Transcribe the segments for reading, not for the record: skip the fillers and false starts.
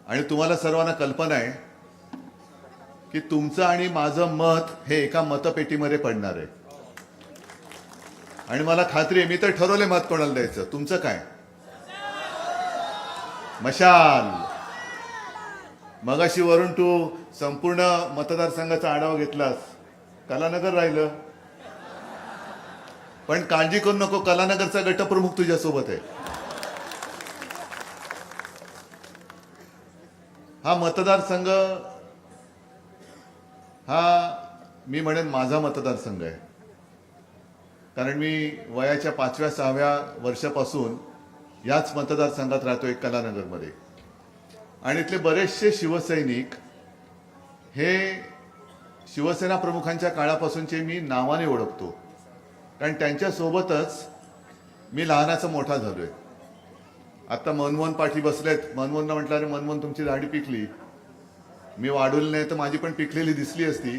आणि तुम्हाला सर्वांना कल्पना आहे की तुमचं आणि माझं मत हे एका मतपेटीमध्ये पडणार आहे. आणि मला खात्री आहे, मी तर ठरवले मत कोणाला द्यायचं. तुमचं काय? मशाल. मगाशी वरून तू संपूर्ण मतदारसंघाचा आढावा घेतलास. कलानगर राहिलं, पण काळजी करू नको, कलानगरचा गटप्रमुख तुझ्यासोबत आहे. हा मतदारसंघ हा मी म्हणेन माझा मतदारसंघ आहे. कारण मी वयाच्या 5व्या-6व्या वर्षापासून याच मतदारसंघात राहतोय, कलानगरमध्ये. आणि इथले बरेचसे शिवसैनिक हे शिवसेना प्रमुखांच्या काळापासूनचे मी नावाने ओळखतो. कारण त्यांच्यासोबतच मी लहानाचा मोठा झालोय. आता मनमोहन पाठी बसलेत. मनमोहनला म्हटलं, अरे मनमोहन तुमची दाढी पिकली. मी वाढवली नाही तर माझी पण पिकलेली दिसली असती,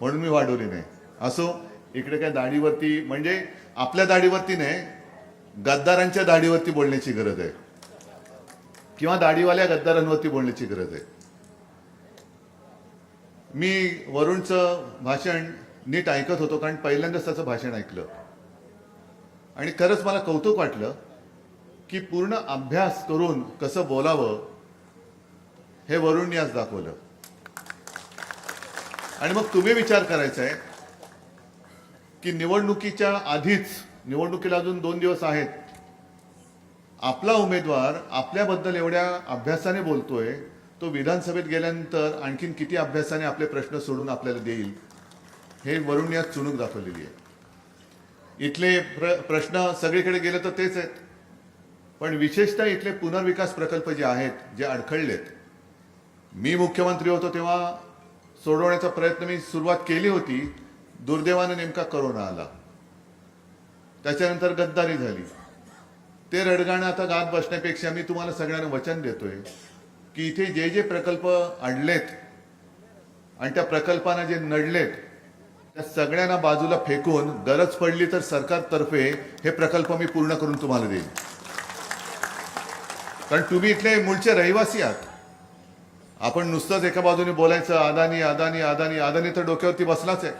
म्हणून मी वाढवली नाही. असो, इकडे काय दाढीवरती म्हणजे आपल्या दाढीवरती नाही, गद्दारांच्या दाढीवरती बोलण्याची गरज आहे, किंवा दाढीवाल्या गद्दारांवरती बोलण्याची गरज आहे. मी वरुणचं भाषण नीट ऐकत होतो, कारण पहिल्यांदाच त्याचं भाषण ऐकलं. आणि खरंच मला कौतुक वाटलं की पूर्ण अभ्यास करून कसं बोलावं हे वरुणने आज दाखवलं. आणि मग तुम्ही विचार करायचा आहे की निवडणुकीच्या आधीच, निवडणुकीला अजून 2 दिवस आहेत, आपला उमेदवार आपल्याबद्दल एवढ्या अभ्यासाने बोलतोय, तो विधानसभेत गेल्यानंतर आणखीन किती अभ्यासाने आपले प्रश्न सोडून आपल्याला देईल, हे वरुणने आज चुणूक दाखवलेली आहे. इथले प्रश्न सगळीकडे गेले तर तेच आहेत, पण विशेषतः इथले पुनर्विकास प्रकल्प जे आहेत, जे अडखळलेत, मी मुख्यमंत्री होतो तेव्हा सोडवण्याचा प्रयत्न मी सुरुवात केली होती. दुर्दैवाने नेमका कोरोना आला, त्याच्यानंतर गद्दारी झाली. ते रडगाणं आता गात बसण्यापेक्षा मी तुम्हाला सगळ्यांना वचन देतोय की इथे जे जे प्रकल्प अडलेत आणि त्या प्रकल्पांना जे नडलेत, त्या सगळ्यांना बाजूला फेकून गरज पडली तर सरकारतर्फे हे प्रकल्प मी पूर्ण करून तुम्हाला देईन. कारण तुम्ही इथले मूळचे रहिवासी आहात. आपण नुसतंच एका बाजूने बोलायचं अदानी अदानी अदानी अदानी, तर डोक्यावरती बसलाच आहे.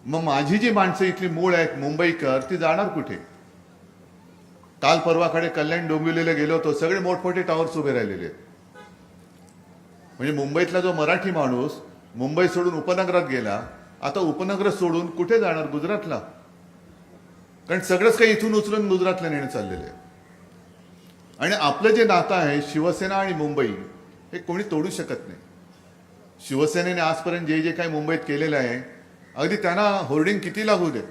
मग माझी जी माणसं इथली मूळ आहेत, मुंबईकर, ती जाणार कुठे? काल परवाकडे कल्याण डोंबिवलीला गेलो होतो, सगळे मोठमोठे टॉवर्स उभे राहिलेले आहेत. म्हणजे मुंबईतला जो मराठी माणूस मुंबई सोडून उपनगरात गेला, आता उपनगर सोडून कुठे जाणार? गुजरातला. कारण सगळंच काही इथून उचलून गुजरातला नेणं चाललेलं आहे. आणि आपलं जे नातं आहे शिवसेना आणि मुंबई, हे कोणी तोडू शकत नाही. शिवसेनेने आजपर्यंत जे जे काही मुंबईत केलेलं आहे, अगदी त्यांना होर्डिंग किती लागू देत,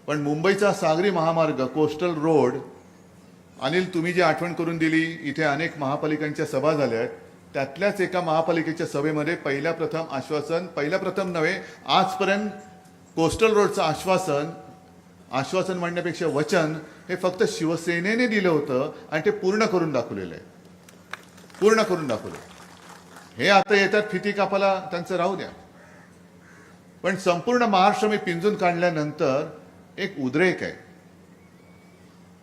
पण मुंबईचा सागरी महामार्ग, कोस्टल रोड, अनिल तुम्ही जी आठवण करून दिली, इथे अनेक महापालिकांच्या सभा झाल्या आहेत. त्यातल्याच एका महापालिकेच्या सभेमध्ये पहिल्या प्रथम नव्हे, आजपर्यंत कोस्टल रोडचं आश्वासन म्हणण्यापेक्षा वचन हे फक्त शिवसेनेने दिलं होतं आणि ते पूर्ण करून दाखवलेलं आहे. पूर्ण करून दाखवलं. हे आता येतात फिती कापाला, त्यांचं राहू द्या. पण संपूर्ण महाराष्ट्र मी पिंजून काढल्यानंतर एक उद्रेक आहे,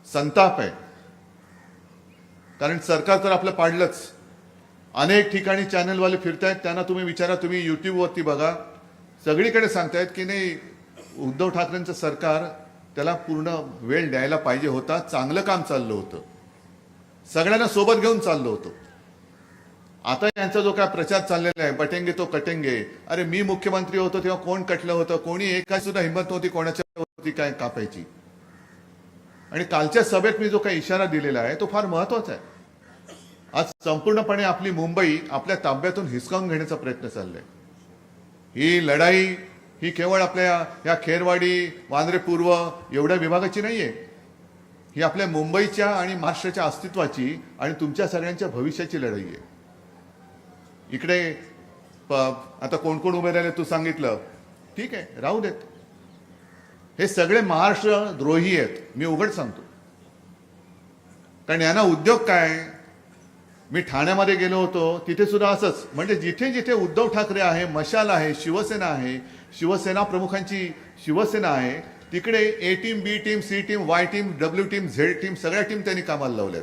संताप आहे. कारण सरकार तर आपलं पाडलंच. अनेक ठिकाणी चॅनलवाले फिरतायत, त्यांना तुम्ही विचारा, तुम्ही युट्यूबवरती बघा, सगळीकडे सांगतायत की नाही, उद्धव ठाकरेंचं सरकार, त्याला पूर्ण वेळ द्यायला पाहिजे होता, चांगलं काम चाललं होतं, सगळ्यांना सोबत घेऊन चाललं होतं. आता यांचा जो काय प्रचार चाललेला आहे, बटेंगे तो कटेंगे, अरे मी मुख्यमंत्री होतो तेव्हा कोण कटलं होतं? कोणी एका सुद्धा हिंमत नव्हती कोणाच्या वरती काय कापायची. आणि कालच्या सभेत मी जो काही इशारा दिलेला आहे तो फार महत्वाचा आहे. आज संपूर्णपणे आपली मुंबई आपल्या ताब्यातून हिसकावून घेण्याचा प्रयत्न चाललाय. ही लढाई ही केवळ आपल्या या खेरवाडी, वांद्रे पूर्व एवढ्या विभागाची नाहीये. ही आपल्या मुंबईच्या आणि महाराष्ट्राच्या अस्तित्वाची आणि तुमच्या सगळ्यांच्या भविष्याची लढाई आहे. इकडे आता कोण कोण उभे राहिले तू सांगितलं, ठीक आहे, राहू देत. हे सगळे महाराष्ट्र द्रोही आहेत, मी उघड सांगतो. कारण यांना उद्योग काय? मी ठाण्यामध्ये गेलो होतो, तिथे सुद्धा असंच. म्हणजे जिथे जिथे उद्धव ठाकरे आहे, मशाल आहे, शिवसेना आहे, शिवसेना प्रमुखांची शिवसेना आहे, तिकडे A team, B team, C team, Y team, W team, Z team, सगळ्या टीम त्यांनी कामाला लावल्यात.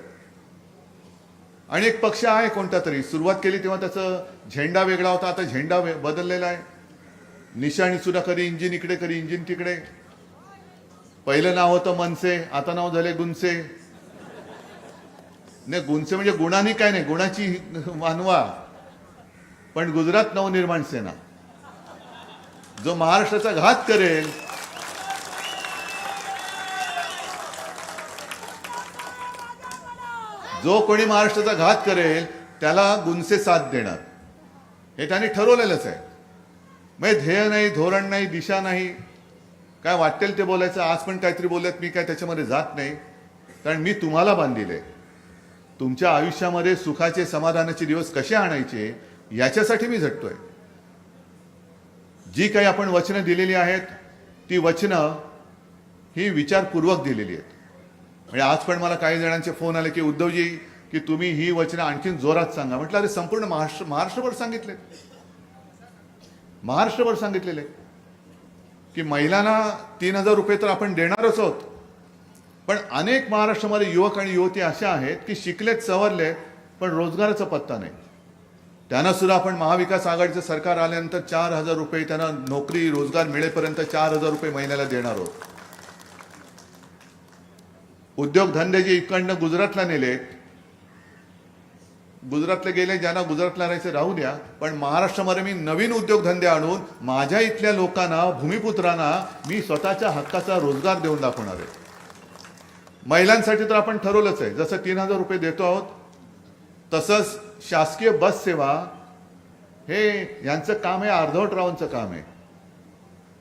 आणि एक पक्ष आहे कोणता तरी, सुरुवात केली तेव्हा त्याचा झेंडा वेगळा होता, आता झेंडा बदललेला आहे. निशाणी सुद्धा कधी इंजिन इकडे कधी इंजिन तिकडे. पहिलं नाव होतं मनसे, आता नाव झाले गुनसे. नाही, गुनसे म्हणजे गुणांनी काय नाही, गुणाची मानवा. पण गुजरात नवनिर्माण सेना जो महाराष्ट्राचा घात करेल, जो कोणी महाराष्ट्राचा घात करेल त्याला गुनसे साथ देणार, हे त्यांनी ठरवलेलंच आहे. म्हणजे ध्येय नाही, धोरण नाही, दिशा नाही, काय वाटेल ते बोलायचं. आज पण काहीतरी बोलत, मी काय त्याच्यामध्ये जात नाही, कारण मी तुम्हाला बांधिले. तुमच्या आयुष्यामध्ये सुखाचे समाधानाचे दिवस कसे आणायचे याच्यासाठी मी झटतोय. जी काही आपण वचनं दिलेली आहेत ती वचनं ही विचारपूर्वक दिलेली आहेत. म्हणजे आज पण मला काही जणांचे फोन आले की उद्धवजी, की तुम्ही ही वचनं आणखीन जोरात सांगा. म्हटलं अरे संपूर्ण महाराष्ट्रभर सांगितले, महाराष्ट्रभर सांगितलेले की महिलांना 3,000 रुपये तर आपण देणारच आहोत. पण अनेक महाराष्ट्रामध्ये युवक आणि युवती अशा आहेत की शिकलेत, सवरले, पण रोजगाराचा पत्ता नाही. त्यांना सुद्धा आपण महाविकास आघाडीचं सरकार आल्यानंतर 4,000 रुपये त्यांना नोकरी रोजगार मिळेपर्यंत 4,000 रुपये महिन्याला देणार आहोत. उद्योगधंदे जे इकडनं गुजरातला नेले, गुजरातला गेले, ज्यांना गुजरातला राहायचं राहू द्या, पण महाराष्ट्रामध्ये मी नवीन उद्योगधंदे आणून माझ्या इथल्या लोकांना, भूमिपुत्रांना मी स्वतःच्या हक्काचा रोजगार देऊन दाखवणार आहे. महिलांसाठी तर आपण ठरवलंच आहे, जसं 3,000 रुपये देतो आहोत तसंच शासकीय बस सेवा, हे यांचं काम आहे, अर्धवट रावांचं काम आहे.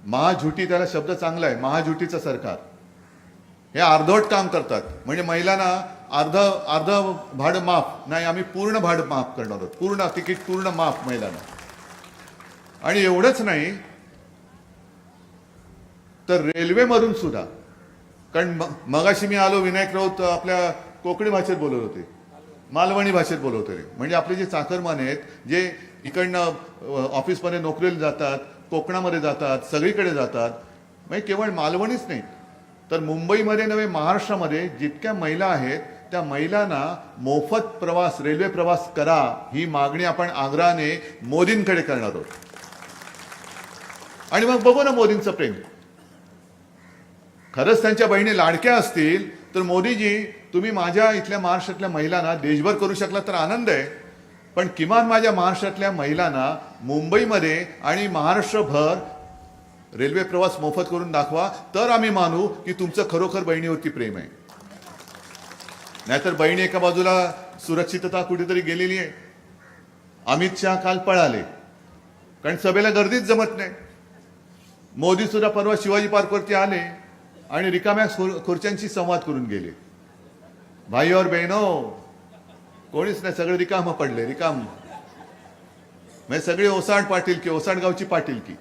महाझुटी, त्याला शब्द चांगला आहे, महाझुटीचं सरकार. हे अर्धवट काम करतात. म्हणजे महिलांना अर्ध भाडं माफ नाही, आम्ही पूर्ण भाडं माफ करणार आहोत, पूर्ण तिकीट पूर्ण माफ महिलांना. आणि एवढंच नाही तर रेल्वेमधून सुद्धा, कारण मगाशी मी आलो, विनायक राऊत आपल्या कोकणी भाषेत बोलत होते, मालवणी भाषेत बोलत होते. म्हणजे आपले जे चाकरमान आहेत, जे इकडनं ऑफिसमध्ये नोकरीला जातात, कोकणामध्ये जातात, सगळीकडे जातात, म्हणजे केवळ मालवणीच नाही तर मुंबईमध्ये नव्हे, महाराष्ट्रामध्ये जितक्या महिला आहेत त्या महिलांना मोफत प्रवास, रेल्वे प्रवास करा, ही मागणी आपण आग्रहाने मोदींकडे करणार आहोत. आणि मग बघू ना मोदींचं प्रेम. खरंच त्यांच्या बहिणी लाडक्या असतील तर मोदीजी, तुम्ही माझ्या इथल्या महाराष्ट्रातल्या महिलांना देशभर करू शकला तर आनंद आहे, पण किमान माझ्या महाराष्ट्रातल्या महिलांना मुंबईमध्ये आणि महाराष्ट्रभर रेल्वे प्रवास मोफत करून दाखवा, तर आम्ही मानू की तुमचं खरोखर बहिणीवरती प्रेम आहे. नाहीतर बहिणी एका बाजूला सुरक्षितता कुठेतरी गेलेली आहे. अमित शहा काल पळाले, कारण सभेला गर्दीच जमत नाही. मोदी सुद्धा परवा शिवाजी पार्कवरती आले आणि रिकाम्या खुर्च्यांशी संवाद करून गेले. भाई और बहनो, कोणीच नाही, सगळे रिकाम पडले, रिकाम. म्हणजे सगळे ओसाड पाटील की, ओसाड गावची पाटील की.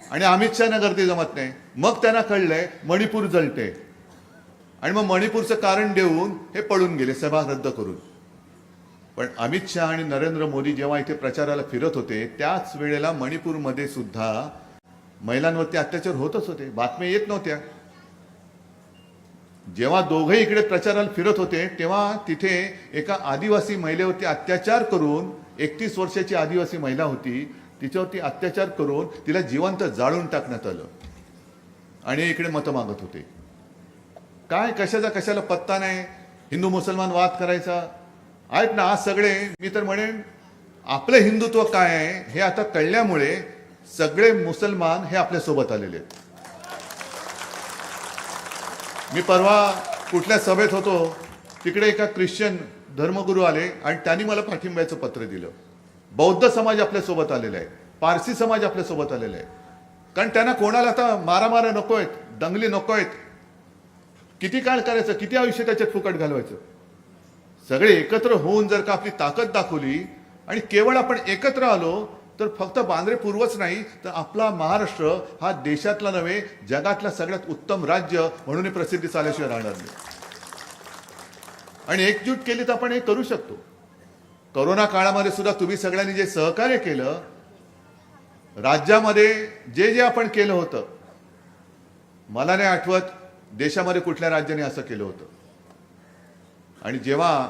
आणि अमित शहाना गर्दी जमत नाही. मग त्यांना कळलंय मणिपूर जळते, आणि मग मणिपूरचं कारण देऊन हे पळून गेले सभा रद्द करून. पण अमित शहा आणि नरेंद्र मोदी जेव्हा इथे प्रचाराला फिरत होते त्याच वेळेला मणिपूरमध्ये सुद्धा महिलांवरती अत्याचार होतच होते, बातम्या येत नव्हत्या. जेव्हा दोघे इकडे प्रचाराला फिरत होते तेव्हा तिथे एका आदिवासी महिलेवरती अत्याचार करून, 31 वर्षाची आदिवासी महिला होती, तिच्यावरती अत्याचार करून तिला जिवंत जाळून टाकण्यात आलं. आणि इकडे मतं मागत होते. काय कशाचा कशाला पत्ता नाही. हिंदू मुसलमान वाद करायचा आहेत ना आज सगळे. मी तर म्हणेन आपलं हिंदुत्व काय आहे हे आता कळल्यामुळे सगळे मुसलमान हे आपल्यासोबत आलेले आहेत. मी परवा कुठल्या सभेत होतो, तिकडे एका ख्रिश्चन धर्मगुरू आले आणि त्यांनी मला पाठिंब्याचं पत्र दिलं. बौद्ध समाज आपल्यासोबत आलेला आहे, पारसी समाज आपल्यासोबत आलेला आहे. कारण त्यांना कोणाला आता मारामारा नको आहेत, दंगली नको आहेत. किती काळ करायचं, किती आयुष्य त्याच्यात फुकट घालवायचं. सगळे एकत्र होऊन जर का आपली ताकद दाखवली आणि केवळ आपण एकत्र आलो तर फक्त बांद्रे पूर्वच नाही तर आपला महाराष्ट्र हा देशातला नव्हे जगातला सगळ्यात उत्तम राज्य म्हणून प्रसिद्धी चालल्याशिवाय राहणार नाही. आणि एकजूट केली तर आपण हे करू शकतो. कोरोना काळामध्ये सुद्धा तुम्ही सगळ्यांनी जे सहकार्य केलं, राज्यामध्ये जे जे आपण केलं होतं, मला नाही आठवत देशामध्ये कुठल्या राज्याने असं केलं होतं. आणि जेव्हा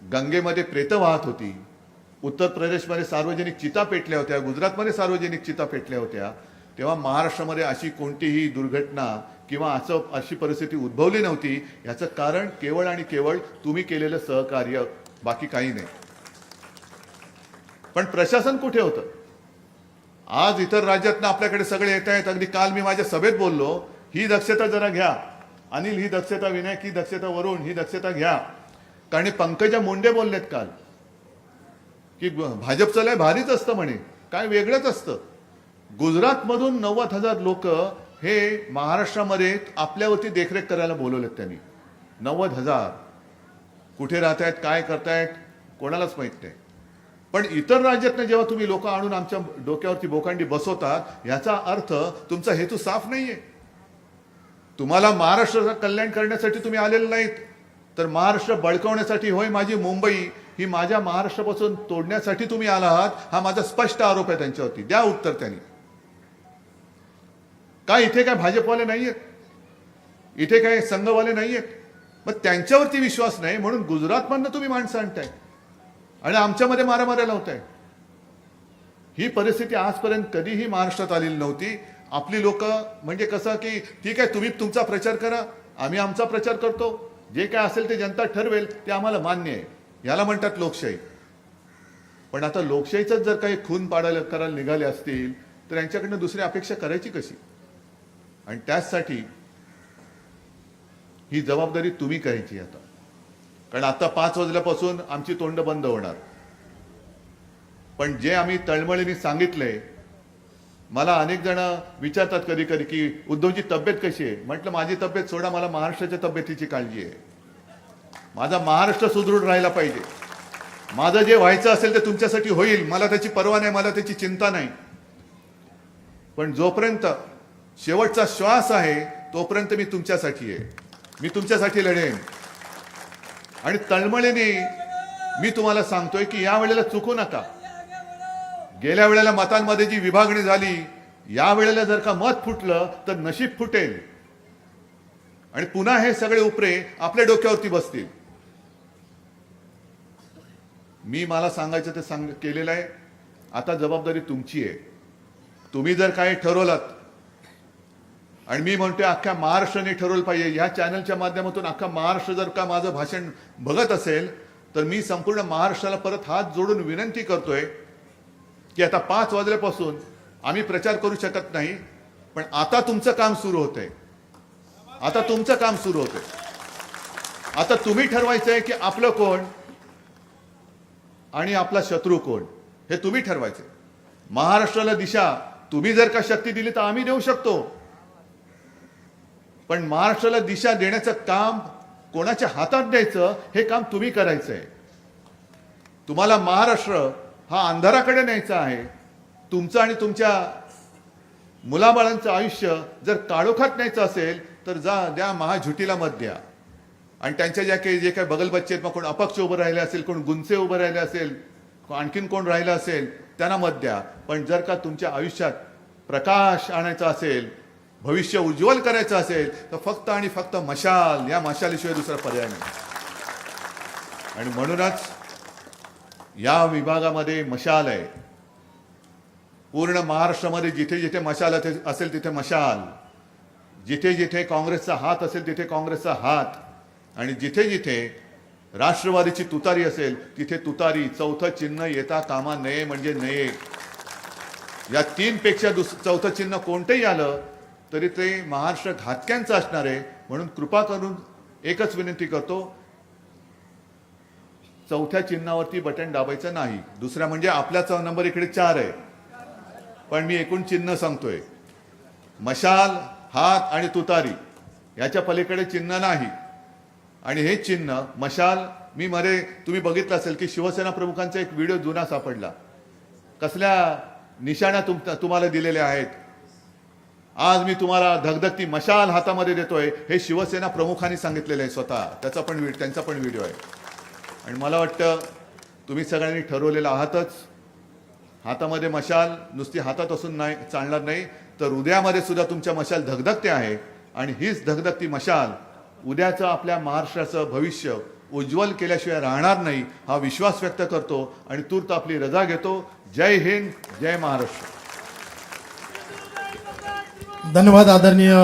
गंगेमध्ये प्रेतं वाहत होती, उत्तर प्रदेशमध्ये सार्वजनिक चिता पेटल्या होत्या, गुजरातमध्ये सार्वजनिक चिता पेटल्या होत्या, तेव्हा महाराष्ट्रामध्ये अशी कोणतीही दुर्घटना किंवा अशी परिस्थिती उद्भवली नव्हती. याचं कारण केवळ आणि केवळ तुम्ही केलेलं सहकार्य, बाकी काही नाही. पण प्रशासन कुठे होतं? आज इतर राज्यातनं आपल्याकडे सगळे येत आहेत. अगदी काल मी माझ्या सभेत बोललो, ही दक्षता जरा घ्या अनिल, ही दक्षता विनायक, ही दक्षता वरुण, ही दक्षता घ्या. कारण पंकजा मुंडे बोललेत काल की भाजपचं लय भारीच असतं म्हणे, काय वेगळंच असतं. गुजरातमधून 90,000 लोक हे महाराष्ट्रामध्ये आपल्यावरती देखरेख करायला बोलवलेत त्यांनी. 90,000 कुठे राहत आहेत, काय करतायत, कोणालाच माहित नाही. पण इतर राज्यातनं जेव्हा तुम्ही लोक आणून आमच्या डोक्यावरती बोकांडी बसवतात, याचा अर्थ तुमचा हेतू साफ नाहीये. तुम्हाला महाराष्ट्राचं कल्याण करण्यासाठी तुम्ही आलेले नाहीत, तर महाराष्ट्र बळकवण्यासाठी, होय माझी मुंबई ही माझ्या महाराष्ट्रापासून तोडण्यासाठी तुम्ही आला आहात. हा माझा स्पष्ट आरोप आहे त्यांच्यावरती. द्या उत्तर त्यांनी. काय इथे काय भाजपवाले नाहीयेत, इथे काय संघवाले नाहीयेत, मग त्यांच्यावरती विश्वास नाही म्हणून गुजरातमधनं तुम्ही माणसं आणताय आणि आमच्यामध्ये मारामाऱ्या लावताय. ही परिस्थिती आजपर्यंत कधीही महाराष्ट्रात आलेली नव्हती. आपली लोक म्हणजे कसं की ठीक आहे, तुम्ही तुमचा प्रचार करा, आम्ही आमचा प्रचार करतो, जे काय असेल ते जनता ठरवेल, ते आम्हाला मान्य आहे. याला म्हणतात लोकशाही. पण आता लोकशाहीच जर काही खून पाडायला करायला निघाले असतील तर यांच्याकडनं दुसरी अपेक्षा करायची कशी? आणि त्याचसाठी ही जबाबदारी तुम्ही करायची आता. कारण आता 5 वाजल्यापासून आमची तोंड बंद होणार. पण जे आम्ही तळमळीने सांगितलंय, मला अनेक जण विचारतात कधी कधी की उद्धवची तब्येत कशी आहे. म्हटलं माझी तब्येत सोडा, मला महाराष्ट्राच्या तब्येतीची काळजी आहे. माझा महाराष्ट्र सुदृढ राहायला पाहिजे. माझं जे व्हायचं असेल ते तुमच्यासाठी होईल, मला त्याची पर्वा नाही, मला त्याची चिंता नाही. पण जोपर्यंत शेवटचा श्वास आहे तोपर्यंत मी तुमच्यासाठी आहे, मी तुमच्यासाठी लढेन. आणि तळमळीने मी तुम्हाला सांगतोय की या वेळेला चुकू नका. गेल्या वेळेला मतांमध्ये जी विभागणी झाली, या वेळेला जर का मत फुटलं तर नशीब फुटेल आणि पुन्हा हे सगळे उपरे आपल्या डोक्यावरती बसतील. मी मला सांगायचं ते केलेलं आहे. आता जबाबदारी तुमची आहे. तुम्ही जर काही ठरवलात, आणि मी म्हणतोय अख्ख्या महाराष्ट्राने ठरवलं पाहिजे, ह्या चॅनलच्या माध्यमातून अख्खा महाराष्ट्र जर का माझं भाषण बघत असेल तर मी संपूर्ण महाराष्ट्राला परत हात जोडून विनंती करतोय की आता 5 वाजल्यापासून आम्ही प्रचार करू शकत नाही, पण आता तुमचं काम सुरू होतंय. आता तुमचं काम सुरू होतंय. आता तुम्ही ठरवायचंय की आपलं कोण आणि आपला शत्रू कोण, हे तुम्ही ठरवायचंय. महाराष्ट्राला दिशा तुम्ही जर का शक्ती दिली तर आम्ही देऊ शकतो, पण महाराष्ट्राला दिशा देण्याचं काम कोणाच्या हातात द्यायचं हे काम तुम्ही करायचंय. तुम्हाला महाराष्ट्र हा अंधाराकडे न्यायचा आहे. तुमचं आणि तुमच्या मुलाबाळांचं आयुष्य जर काळोखात न्यायचं असेल तर द्या महाझुटीला मत द्या. आणि त्यांच्या जे काही बगलबच्चे आहेत, मग कोण अपक्ष उभं राहिले असेल, कोण गुंचे उभं राहिले असेल, आणखीन कोण राहिलं असेल, त्यांना मत द्या. पण जर का तुमच्या आयुष्यात प्रकाश आणायचा असेल, भविष्य उज्ज्वल करायचं असेल तर फक्त आणि फक्त मशाल, या मशालीशिवाय दुसरा पर्याय नाही. आणि म्हणूनच या विभागामध्ये मशाल आहे. पूर्ण महाराष्ट्रामध्ये जिथे जिथे मशाल असेल तिथे मशाल, जिथे जिथे काँग्रेसचा हात असेल तिथे काँग्रेसचा हात, आणि जिथे जिथे राष्ट्रवादीची तुतारी असेल तिथे तुतारी. चौथं चिन्ह येता कामा नये म्हणजे नये. या 3 पेक्षा चौथं चिन्ह कोणतंही आलं तरी ते महाराष्ट्र घातक्यांचं असणार आहे. म्हणून कृपा करून एकच विनंती करतो, चौथ्या चिन्हावरती बटन दाबायचं नाही. दुसरा म्हणजे आपल्याचा नंबर इकडे 4 आहे, पण मी एकूण चिन्ह सांगतोय. मशाल, हात आणि तुतारी, याच्या पलीकडे चिन्ह नाही. आणि हे चिन्ह मशाल, मी मध्ये तुम्ही बघितलं असेल की शिवसेना प्रमुखांचा एक व्हिडिओ जुना सापडला, कसल्या निशाण्या तुम्हाला दिलेल्या आहेत. आज मी तुम्हाला धगधगती मशाल हातामध्ये देतोय, हे शिवसेना प्रमुखांनी सांगितलेलं आहे स्वतः. त्यांचा पण व्हिडिओ आहे. आणि मला वाटतं तुम्ही सगळ्यांनी ठरवलेलं आहातच, हातामध्ये मशाल नुसती हातात असून नाही चालणार नाही, तर उद्यामध्ये सुद्धा तुमच्या मशाल धगधगते आहे. आणि हीच धगधगती मशाल उद्याचं आपल्या महाराष्ट्राचं भविष्य उज्ज्वल केल्याशिवाय राहणार नाही हा विश्वास व्यक्त करतो आणि तूर्त आपली रजा घेतो. जय हिंद, जय महाराष्ट्र. धन्यवाद आदरणीय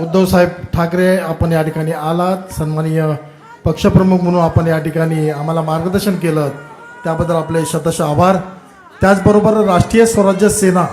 उद्धव साहेब ठाकरे, आपण या ठिकाणी आलात. सन्माननीय पक्षप्रमुख म्हणून आपण या ठिकाणी आम्हाला मार्गदर्शन केलं त्याबद्दल आपले शतश आभार. त्याचबरोबर राष्ट्रीय स्वराज्य सेना